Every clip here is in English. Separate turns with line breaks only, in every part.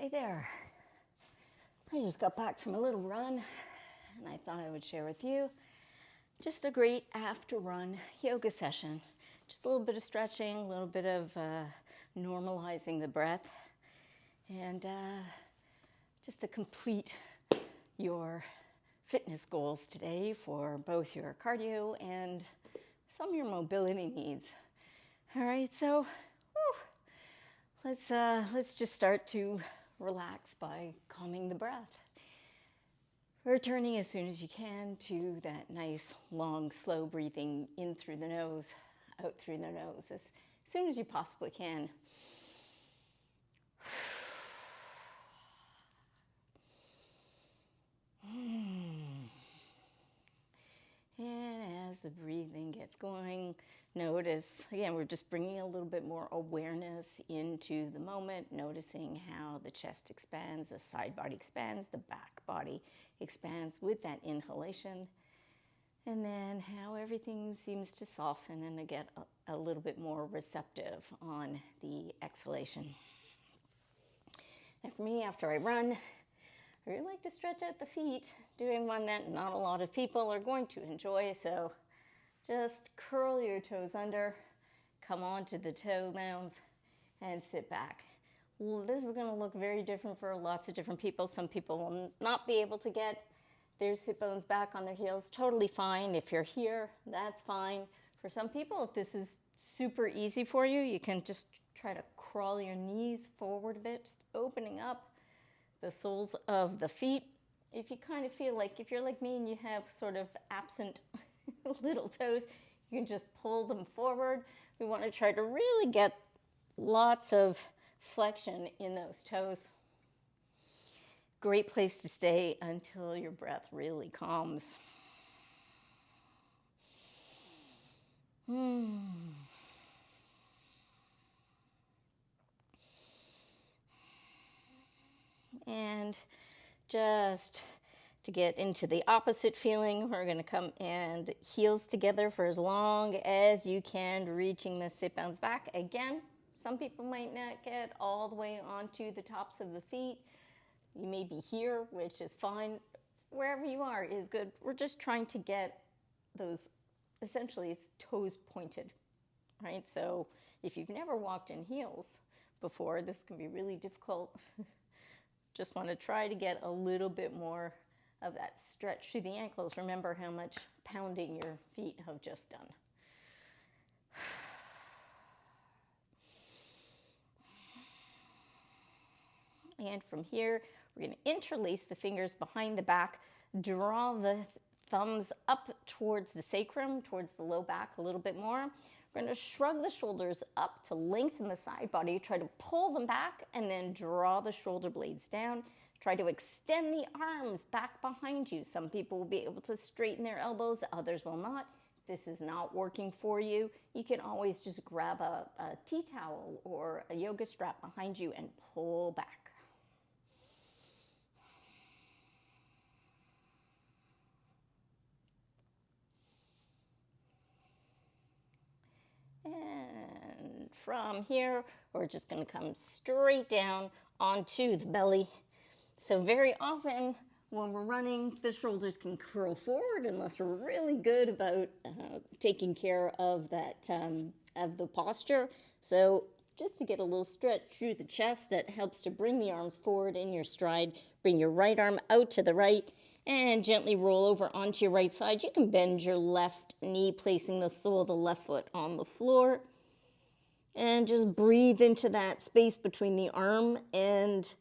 Hey there. I just got back from a little run and I thought I would share with you just a great after run yoga session. Just a little bit of stretching, a little bit of normalizing the breath, and just to complete your fitness goals today for both your cardio and some of your mobility needs. All right, so let's just start to relax by calming the breath. Returning as soon as you can to that nice, long, slow breathing in through the nose, out through the nose, as soon as you possibly can. And as the breathing gets going, notice, again, we're just bringing a little bit more awareness into the moment, noticing how the chest expands, the side body expands, the back body expands with that inhalation, and then how everything seems to soften and to get a little bit more receptive on the exhalation. And for me, after I run, I really like to stretch out the feet, doing one that not a lot of people are going to enjoy, so just curl your toes under, come onto the toe mounds, and sit back. This is going to look very different for lots of different people. Some people will not be able to get their sit bones back on their heels. Totally fine. If you're here, that's fine. For some people, if this is super easy for you, you can just try to crawl your knees forward a bit, just opening up the soles of the feet. If you kind of feel like, if you're like me and you have sort of absent little toes, you can just pull them forward. We want to try to really get lots of flexion in those toes. Great place to stay until your breath really calms. And just to get into the opposite feeling, we're going to come and heels together for as long as you can, reaching the sit bones back. Again, some people might not get all the way onto the tops of the feet. You may be here, which is fine. Wherever you are is good. We're just trying to get those, essentially, toes pointed, right? So if you've never walked in heels before, this can be really difficult. Just want to try to get a little bit more of that stretch through the ankles. Remember how much pounding your feet have just done. And from here, we're going to interlace the fingers behind the back, draw the thumbs up towards the sacrum, towards the low back a little bit more. We're going to shrug the shoulders up to lengthen the side body. Try to pull them back and then draw the shoulder blades down. Try to extend the arms back behind you. Some people will be able to straighten their elbows, others will not. If this is not working for you, you can always just grab a tea towel or a yoga strap behind you and pull back. And from here, we're just going to come straight down onto the belly. So very often when we're running, the shoulders can curl forward unless we're really good about taking care of that, of the posture. So just to get a little stretch through the chest, that helps to bring the arms forward in your stride. Bring your right arm out to the right and gently roll over onto your right side. You can bend your left knee, placing the sole of the left foot on the floor. And just breathe into that space between the arm and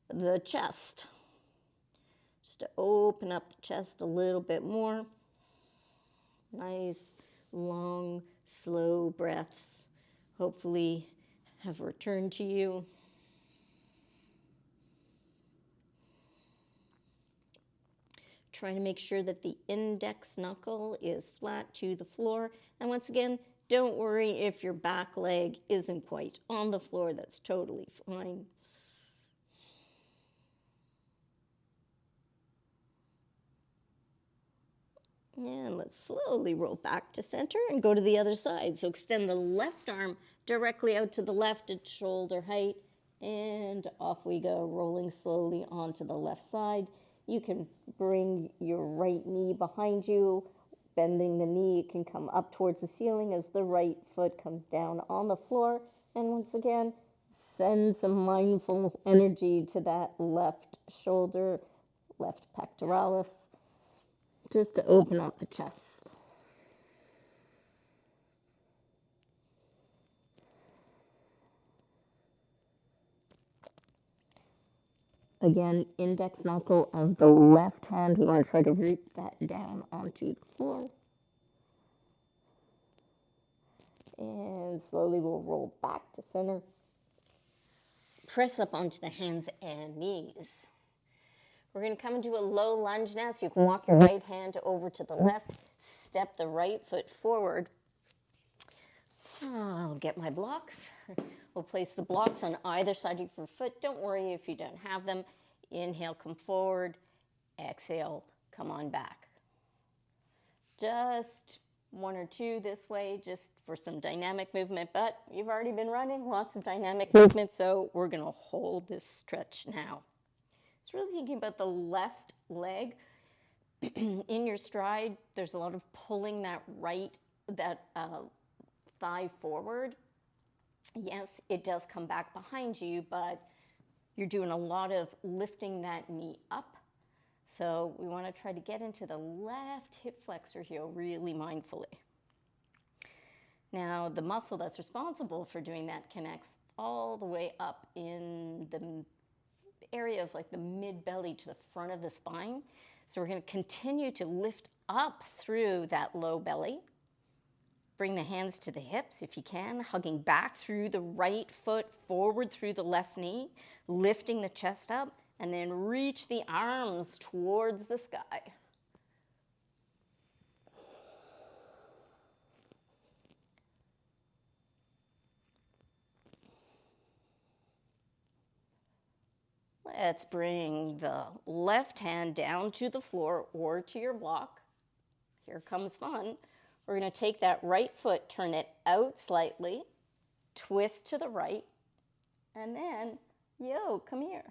the chest. Just to open up the chest a little bit more. Nice, long, slow breaths hopefully have returned to you. Try to make sure that the index knuckle is flat to the floor. And once again, don't worry if your back leg isn't quite on the floor. That's totally fine. And let's slowly roll back to center and go to the other side. So extend the left arm directly out to the left at shoulder height And off we go, rolling slowly onto the left side. You can bring your right knee behind you, bending the knee. It can come up towards the ceiling as the right foot comes down on the floor. And once again, send some mindful energy to that left shoulder, left pectoralis, just to open up the chest. Again, index knuckle of the left hand, we want to try to root that down onto the floor. And slowly we'll roll back to center. Press up onto the hands and knees. We're going to come into a low lunge now, so you can walk your right hand over to the left, step the right foot forward. I'll get my blocks. We'll place the blocks on either side of your foot. Don't worry if you don't have them. Inhale, come forward. Exhale, come on back. Just one or two this way, just for some dynamic movement, but you've already been running lots of dynamic movement, so we're going to hold this stretch now. It's really thinking about the left leg. In your stride, there's a lot of pulling that thigh forward. Yes, it does come back behind you, but you're doing a lot of lifting that knee up. So we want to try to get into the left hip flexor heel really mindfully. Now, the muscle that's responsible for doing that connects all the way up in the area of like the mid-belly to the front of the spine. So we're going to continue to lift up through that low belly. Bring the hands to the hips if you can, hugging back through the right foot, forward through the left knee, lifting the chest up, and then reach the arms towards the sky. Let's bring the left hand down to the floor or to your block. Here comes fun. We're going to take that right foot, turn it out slightly, twist to the right, and then, come here.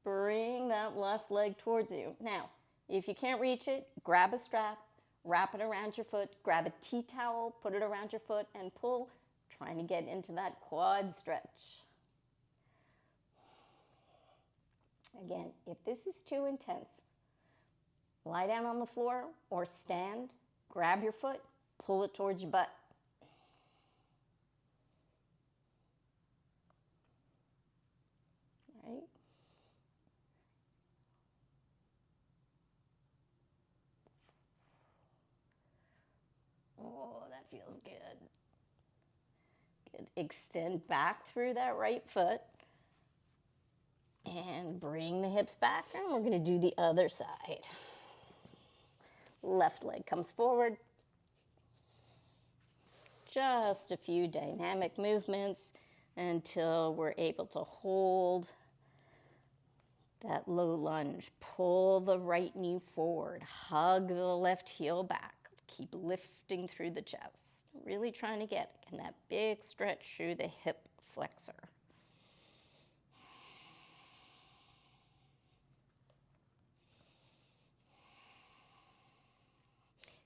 Bring that left leg towards you. Now, if you can't reach it, grab a strap, wrap it around your foot, grab a tea towel, put it around your foot, and pull, trying to get into that quad stretch. Again, if this is too intense, lie down on the floor or stand, grab your foot, pull it towards your butt. All right. Oh, that feels good. Good. Extend back through that right foot. And bring the hips back, and we're going to do the other side. Left leg comes forward. Just a few dynamic movements until we're able to hold that low lunge. Pull the right knee forward. Hug the left heel back. Keep lifting through the chest. Really trying to get in that big stretch through the hip flexor.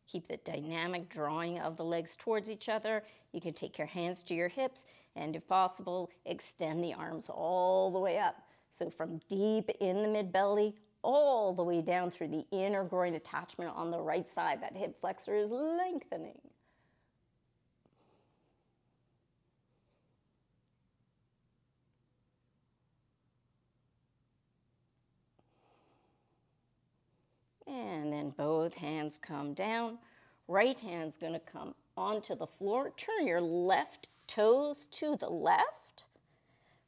Keep the dynamic drawing of the legs towards each other. You can take your hands to your hips, and if possible, extend the arms all the way up. So from deep in the mid-belly, all the way down through the inner groin attachment on the right side. That hip flexor is lengthening. And then both hands come down. Right hand's going to come onto the floor. Turn your left toes to the left.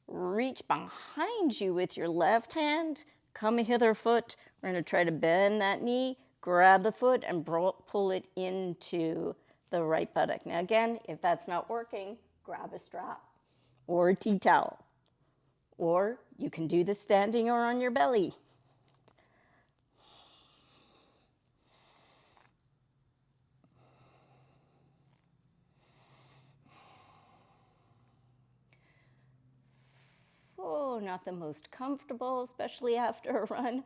Reach behind you with your left hand. Come hither foot. We're going to try to bend that knee. Grab the foot and pull it into the right buttock. Now again, if that's not working, grab a strap or a tea towel. Or you can do this standing or on your belly. Oh, not the most comfortable, especially after a run,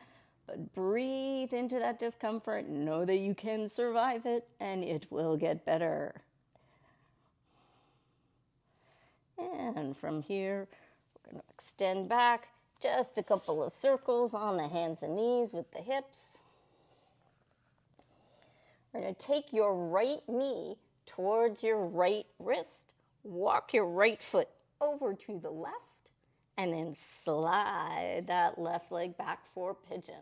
but breathe into that discomfort. Know that you can survive it, and it will get better. And from here, we're going to extend back just a couple of circles on the hands and knees with the hips. We're going to take your right knee towards your right wrist. Walk your right foot over to the left, and then slide that left leg back for pigeon.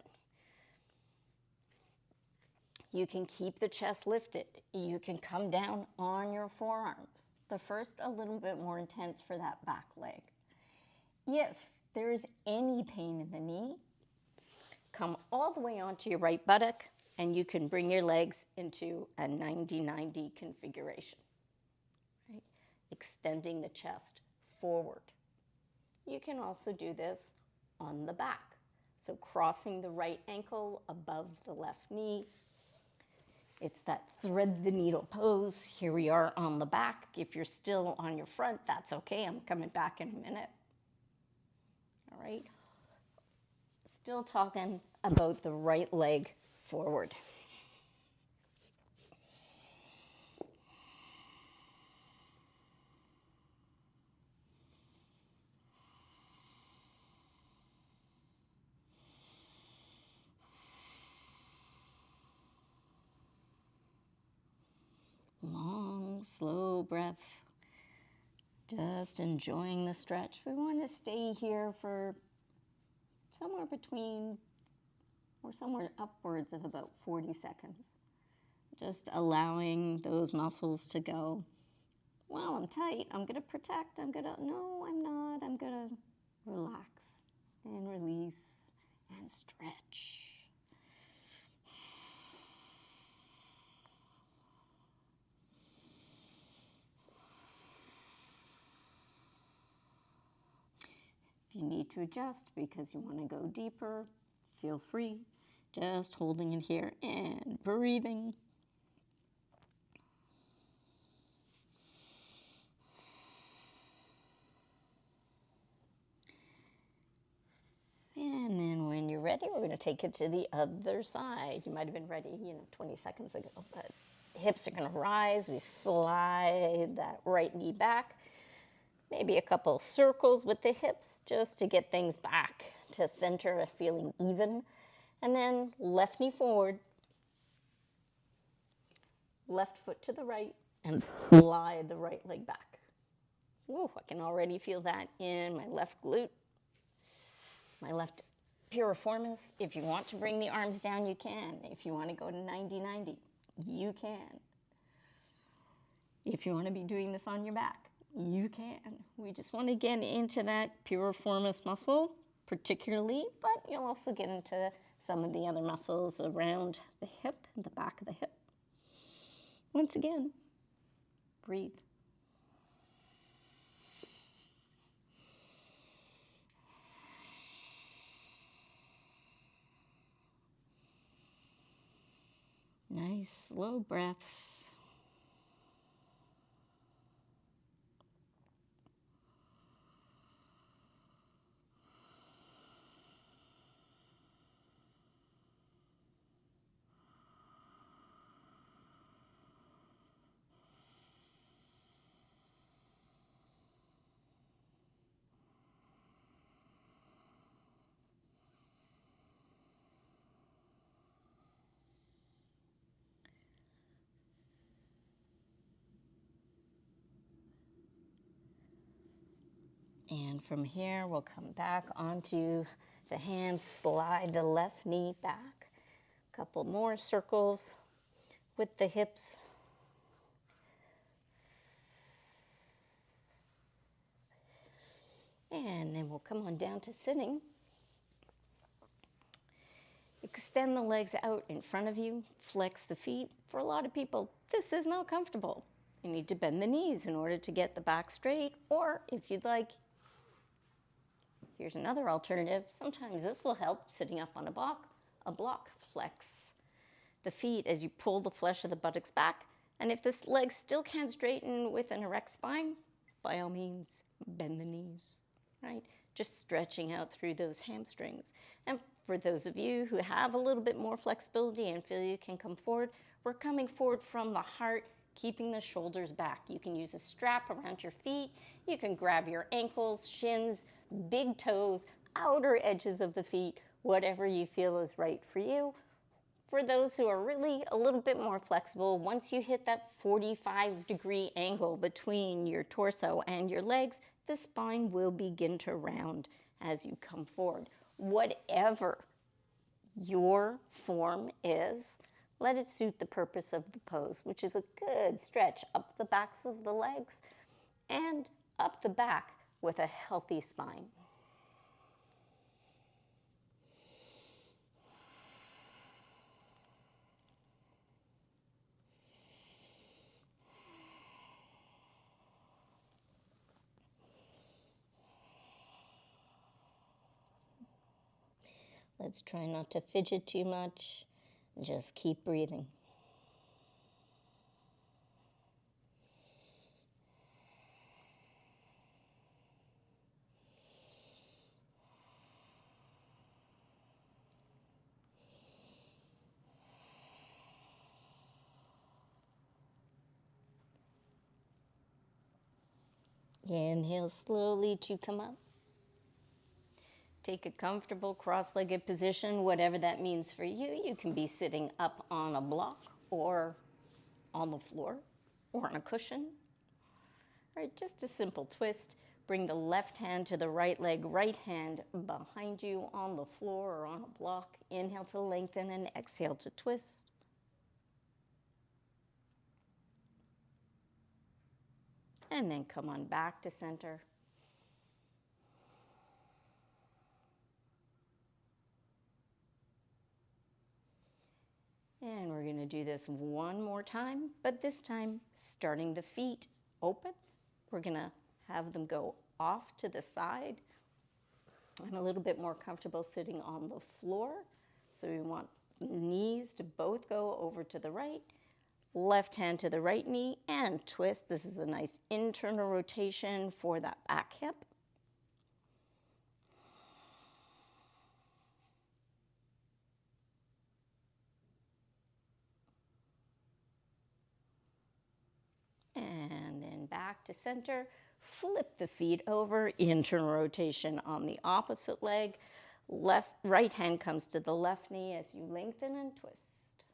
You can keep the chest lifted. You can come down on your forearms. The first a little bit more intense for that back leg. If there is any pain in the knee, come all the way onto your right buttock, and you can bring your legs into a 90-90 configuration, right? Extending the chest forward. You can also do this on the back. So crossing the right ankle above the left knee. It's that thread the needle pose. Here we are on the back. If you're still on your front, that's okay. I'm coming back in a minute. All right. Still talking about the right leg forward. Long, slow breath. Just enjoying the stretch. We want to stay here for somewhere between or somewhere upwards of about 40 seconds. Just allowing those muscles to go, well, I'm tight, I'm going to protect, no, I'm not, I'm going to relax and release and stretch. If you need to adjust because you want to go deeper, feel free. Just holding it here and breathing. And then when you're ready, we're going to take it to the other side. You might have been ready, 20 seconds ago, but hips are going to rise. We slide that right knee back. Maybe a couple circles with the hips just to get things back to center, feeling even. And then left knee forward, left foot to the right, and slide the right leg back. Ooh, I can already feel that in my left glute, my left piriformis. If you want to bring the arms down, you can. If you want to go to 90-90, you can. If you want to be doing this on your back, you can. We just want to get into that piriformis muscle particularly, but you'll also get into some of the other muscles around the hip and the back of the hip. Once again, breathe. Nice, slow breaths. And from here, we'll come back onto the hands, slide the left knee back. A couple more circles with the hips. And then we'll come on down to sitting. Extend the legs out in front of you, flex the feet. For a lot of people, this is not comfortable. You need to bend the knees in order to get the back straight, or if you'd like, here's another alternative. Sometimes this will help, sitting up on a block. Flex the feet as you pull the flesh of the buttocks back. And if this leg still can't straighten with an erect spine, by all means, bend the knees, right? just stretching out through those hamstrings. And for those of you who have a little bit more flexibility and feel you can come forward, we're coming forward from the heart, keeping the shoulders back. You can use a strap around your feet. You can grab your ankles, shins, big toes, outer edges of the feet, whatever you feel is right for you. For those who are really a little bit more flexible, once you hit that 45-degree angle between your torso and your legs, the spine will begin to round as you come forward. Whatever your form is, let it suit the purpose of the pose, which is a good stretch up the backs of the legs and up the back with a healthy spine. Let's try not to fidget too much. Just keep breathing. Inhale slowly to come up. Take a comfortable cross-legged position, whatever that means for you. You can be sitting up on a block or on the floor or on a cushion. All right, just a simple twist. Bring the left hand to the right leg, right hand behind you on the floor or on a block. Inhale to lengthen and exhale to twist. And then come on back to center. And we're going to do this one more time, but this time starting the feet open. We're going to have them go off to the side. I'm a little bit more comfortable sitting on the floor. So we want knees to both go over to the right, left hand to the right knee, and twist. This is a nice internal rotation for that back hip. And then back to center. Flip the feet over, internal rotation on the opposite leg. Right hand comes to the left knee as you lengthen and twist.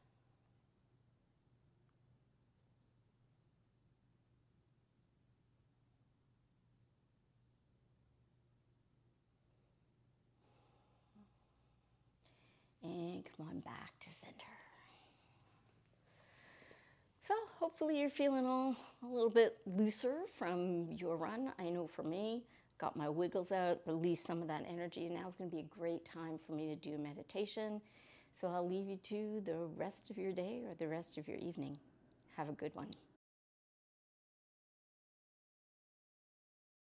And come on back to center. So hopefully you're feeling a little bit looser from your run. I know for me, got my wiggles out, released some of that energy. Now is going to be a great time for me to do a meditation. So I'll leave you to the rest of your day or the rest of your evening. Have a good one.